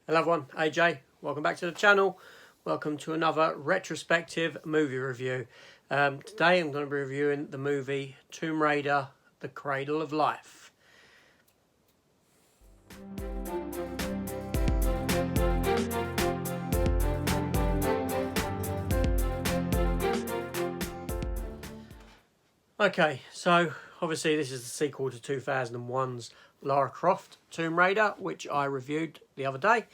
Hello everyone, AJ. Welcome back to the channel. Welcome to another retrospective movie review. Today I'm going to be reviewing the movie Tomb Raider, The Cradle of Life. Okay, so obviously this is the sequel to 2001's Lara Croft Tomb Raider, which I reviewed the other day.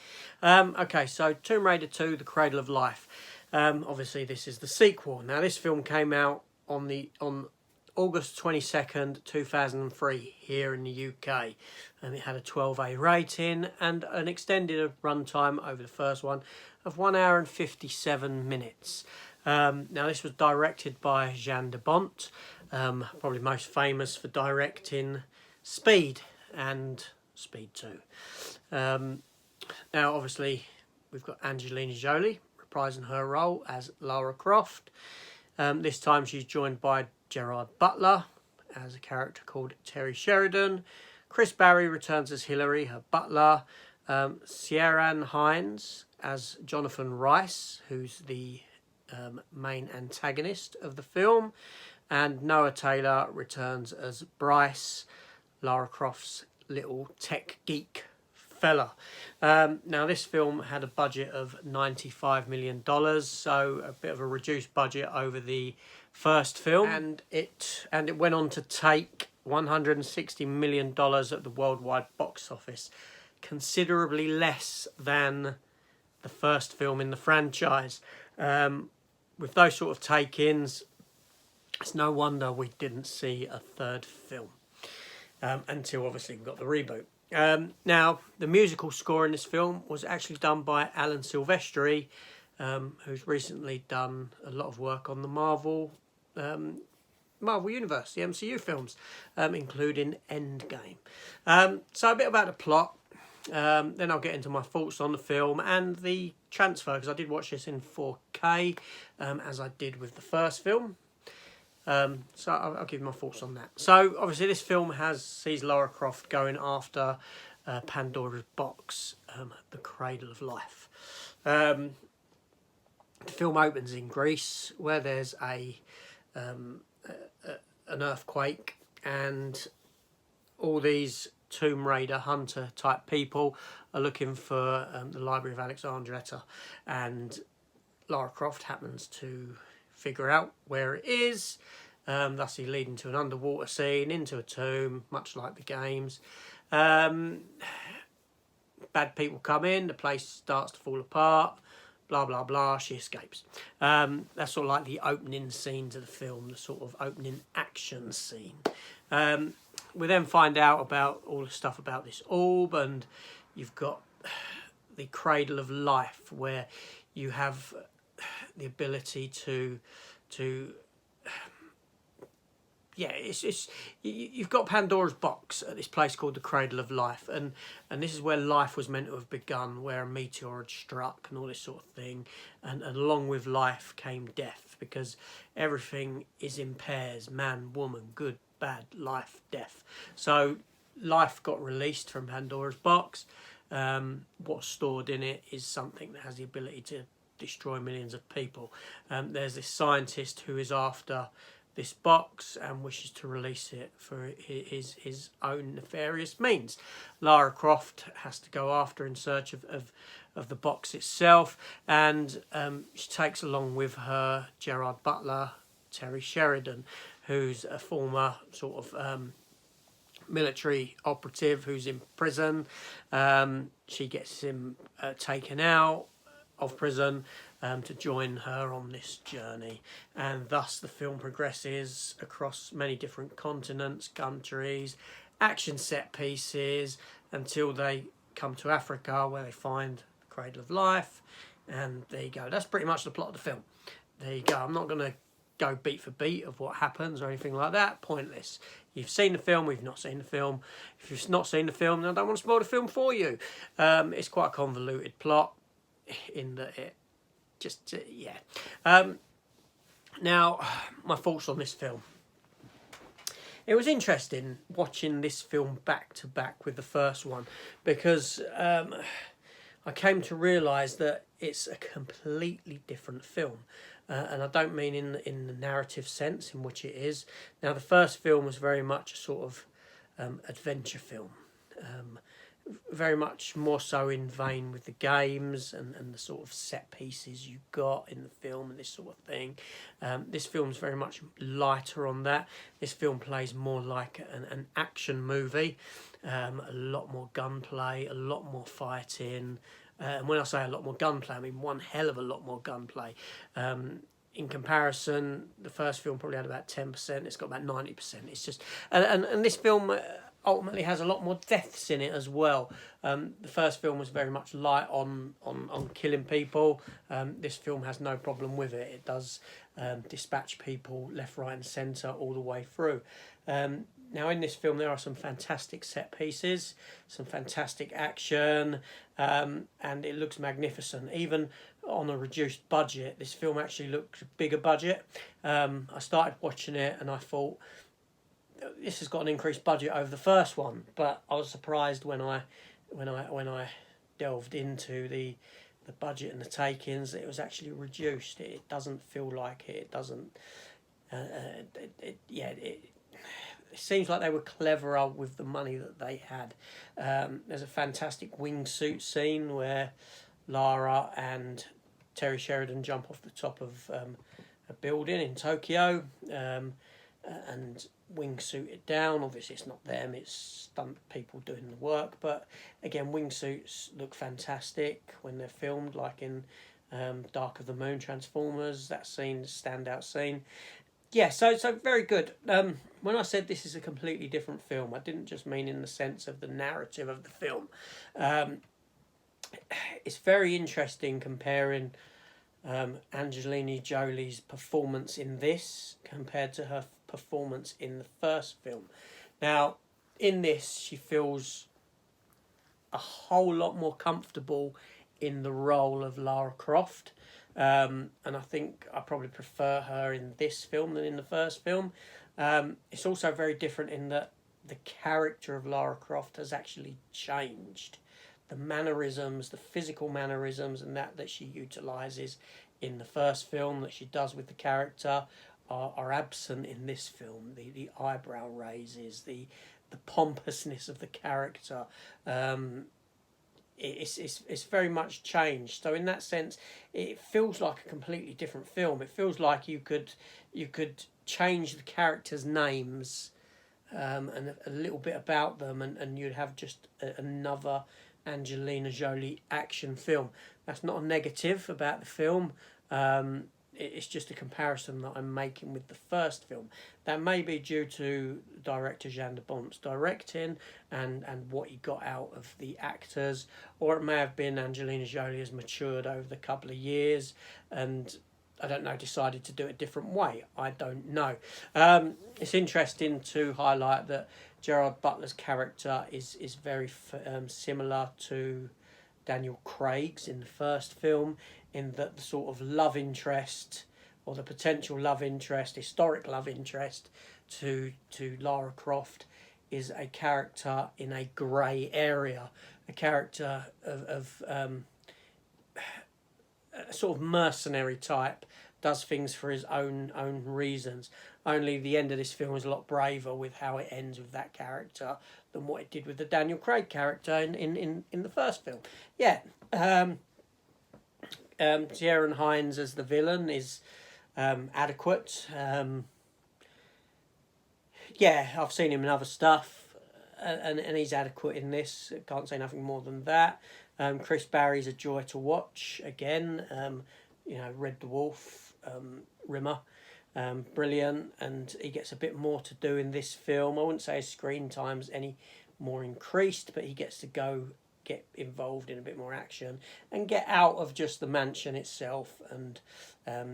Okay, so Tomb Raider 2, The Cradle of Life. Obviously this is the sequel. Now this film came out on August 22nd, 2003 here in the UK, and it had a 12A rating and an extended runtime over the first one of 1 hour and 57 minutes. Now this was directed by Jean de Bont, probably most famous for directing Speed and Speed 2. Now obviously we've got Angelina Jolie reprising her role as Lara Croft. This time she's joined by Gerard Butler as a character called Terry Sheridan. Chris Barry returns as Hillary, her butler. Ciaran Hinds as Jonathan Rice, who's the main antagonist of the film. And Noah Taylor returns as Bryce, Lara Croft's little tech geek fella. Now this film had a budget of $95 million, so a bit of a reduced budget over the first film, and it went on to take $160 million at the worldwide box office, considerably less than the first film in the franchise. With those sort of take-ins, it's no wonder we didn't see a third film until obviously we got the reboot. Now, the musical score in this film was actually done by Alan Silvestri, who's recently done a lot of work on the Marvel Universe, the MCU films, including Endgame. So a bit about the plot. Then I'll get into my thoughts on the film and the transfer, because I did watch this in 4K, as I did with the first film. So I'll give you my thoughts on that. So obviously this film sees Lara Croft going after Pandora's box, the Cradle of Life. The film opens in Greece, where there's an earthquake, and all these Tomb Raider hunter type people are looking for the Library of Alexandretta, and Lara Croft happens to figure out where it is, thusly leading to an underwater scene, into a tomb, much like the games. Bad people come in, the place starts to fall apart, blah blah blah, she escapes. That's sort of like the opening scene to the film, the sort of opening action scene. We then find out about all the stuff about this orb, and you've got the Cradle of Life, where you have the ability to you've got Pandora's box at this place called the Cradle of Life, and this is where life was meant to have begun, where a meteor had struck and all this sort of thing, and along with life came death, because everything is in pairs: man, woman, good, bad, life, death. So life got released from Pandora's box. What's stored in it is something that has the ability to destroy millions of people. There's this scientist who is after this box and wishes to release it for his own nefarious means. Lara Croft has to go after in search of the box itself, and she takes along with her Gerard Butler, Terry Sheridan, who's a former sort of military operative who's in prison. She gets him taken out of prison to join her on this journey, and thus the film progresses across many different continents, countries, action set pieces, until they come to Africa, where they find the Cradle of Life, and there you go. That's pretty much the plot of the film. There you go. I'm not going to go beat for beat of what happens or anything like that. Pointless. You've seen the film, we've not seen the film. If you've not seen the film, then I don't want to spoil the film for you. It's quite a convoluted plot in that it just, yeah. Now, my thoughts on this film. It was interesting watching this film back to back with the first one, because I came to realise that it's a completely different film. And I don't mean in the narrative sense in which it is. Now, the first film was very much a sort of adventure film. Very much more so in vein with the games and the sort of set pieces you got in the film and this sort of thing. This film's very much lighter on that. This film plays more like an action movie. A lot more gunplay, a lot more fighting. And when I say a lot more gunplay, I mean one hell of a lot more gunplay. In comparison, the first film probably had about 10%. It's got about 90%. It's just... And this film... ultimately has a lot more deaths in it as well. The first film was very much light on killing people. This film has no problem with it. It does dispatch people left, right and centre all the way through. Now in this film there are some fantastic set pieces, some fantastic action, and it looks magnificent. Even on a reduced budget, this film actually looks bigger budget. I started watching it and I thought, this has got an increased budget over the first one, but I was surprised when I delved into the budget and the takings that it was actually reduced. It doesn't feel like it. It doesn't. It seems like they were cleverer with the money that they had. There's a fantastic wingsuit scene where Lara and Terry Sheridan jump off the top of a building in Tokyo. And wingsuit it down. Obviously it's not them, it's stunt people doing the work, but again, wingsuits look fantastic when they're filmed, like in Dark of the Moon, Transformers, that scene, standout scene. Yeah, so very good. When I said this is a completely different film, I didn't just mean in the sense of the narrative of the film. It's very interesting comparing Angelina Jolie's performance in this compared to her performance in the first film. Now, in this, she feels a whole lot more comfortable in the role of Lara Croft. And I think I probably prefer her in this film than in the first film. It's also very different in that the character of Lara Croft has actually changed. The mannerisms, the physical mannerisms and that she utilises in the first film that she does with the character are absent in this film. The eyebrow raises, the pompousness of the character, it's very much changed. So in that sense, it feels like a completely different film. It feels like you could change the characters' names and a little bit about them, and you'd have just another Angelina Jolie action film. That's not a negative about the film. It's just a comparison that I'm making with the first film. That may be due to director Jean de Bont's directing and what he got out of the actors, or it may have been Angelina Jolie has matured over the couple of years and, I don't know, decided to do it a different way. I don't know. It's interesting to highlight that Gerard Butler's character is very similar to Daniel Craig's in the first film, in that the sort of love interest, or the potential love interest, historic love interest to Lara Croft is a character in a grey area, a character of a sort of mercenary type, does things for his own reasons. Only the end of this film is a lot braver with how it ends with that character than what it did with the Daniel Craig character in the first film. Yeah. Ciarán Hinds as the villain is adequate. I've seen him in other stuff, and he's adequate in this. Can't say nothing more than that. Chris Barry's a joy to watch again. Red Dwarf, Rimmer, brilliant, and he gets a bit more to do in this film. I wouldn't say his screen time's any more increased, but he gets to get involved in a bit more action and get out of just the mansion itself, and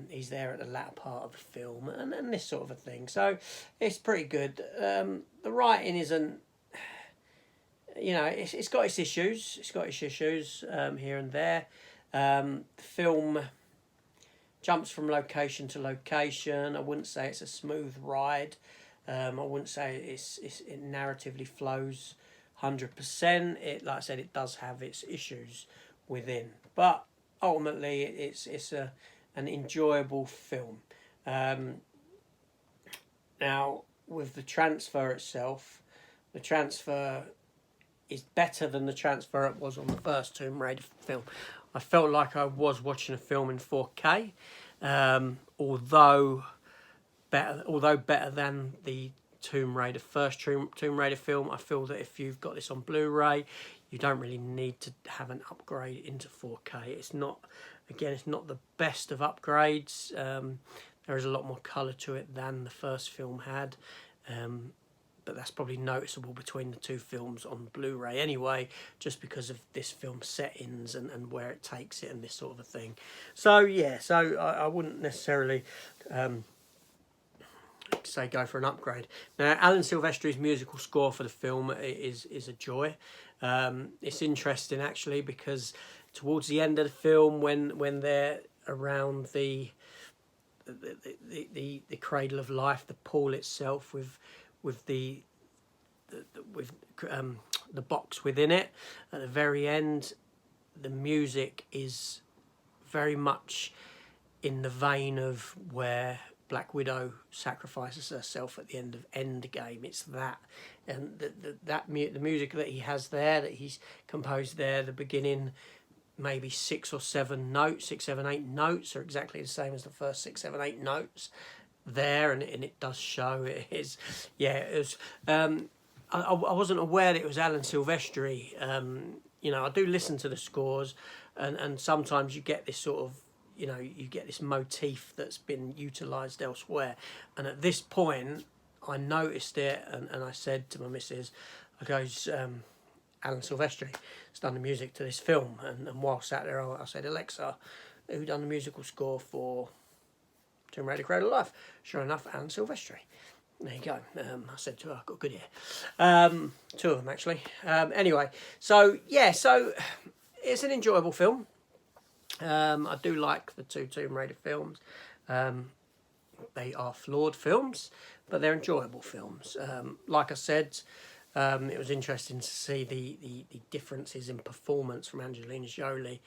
he's there at the latter part of the film and this sort of a thing. So it's pretty good. The writing isn't, it's got its issues. It's got its issues here and there. The film jumps from location to location. I wouldn't say it's a smooth ride. I wouldn't say it narratively flows 100%. Like I said, it does have its issues within. But ultimately, it's an enjoyable film. Now, with the transfer itself, the transfer is better than the transfer it was on the first Tomb Raider film. I felt like I was watching a film in 4K, although better than the first Tomb Raider film. I feel that if you've got this on Blu-ray, you don't really need to have an upgrade into 4K. It's not the best of upgrades. There is a lot more colour to it than the first film had, but that's probably noticeable between the two films on Blu-ray anyway, just because of this film's settings and where it takes it and this sort of a thing. So yeah, I wouldn't necessarily say go for an upgrade. Now, Alan Silvestri's musical score for the film is a joy. It's interesting actually, because towards the end of the film, when they're around the Cradle of Life, the pool itself with the box within it, at the very end, the music is very much in the vein of where Black Widow sacrifices herself at the end of Endgame. It's that, and the music that he has there, that he's composed there, the beginning maybe 6 or 7 notes, 6, 7, 8 notes are exactly the same as the first 6, 7, 8 notes there, and it does show. It is, yeah. It was. I wasn't aware that it was Alan Silvestri. You know, I do listen to the scores, and sometimes you get this sort of, you know, you get this motif that's been utilised elsewhere. And at this point, I noticed it, and I said to my missus, I goes, Alan Silvestri has done the music to this film. And while sat there, I said, Alexa, who done the musical score for Tomb Raider Cradle of Life? Sure enough, Alan Silvestri. There you go. I said to her, I've got a good ear. 2 of them, actually. Anyway, so, yeah, so it's an enjoyable film. I do like the 2 Tomb Raider films. They are flawed films, but they're enjoyable films. Like I said, it was interesting to see the differences in performance from Angelina Jolie,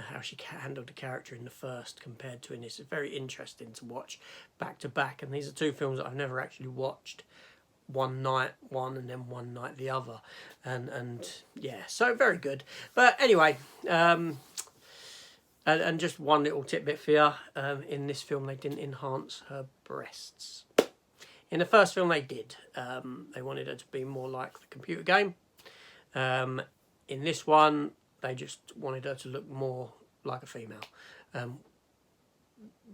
how she handled the character in the first compared to in this. It's very interesting to watch back to back, and these are 2 films that I've never actually watched one night one and then one night the other, and yeah, so very good. But anyway, and just one little tidbit for you, in this film they didn't enhance her breasts. In the first film they did. They wanted her to be more like the computer game. In this one, they just wanted her to look more like a female,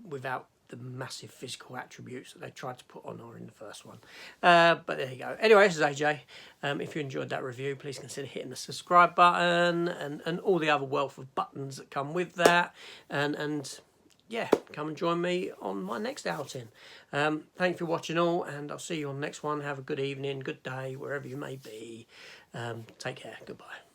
without the massive physical attributes that they tried to put on her in the first one. But there you go. Anyway, this is AJ. If you enjoyed that review, please consider hitting the subscribe button and all the other wealth of buttons that come with that. And yeah, come and join me on my next outing. Thank you for watching all, and I'll see you on the next one. Have a good evening, good day, wherever you may be. Take care. Goodbye.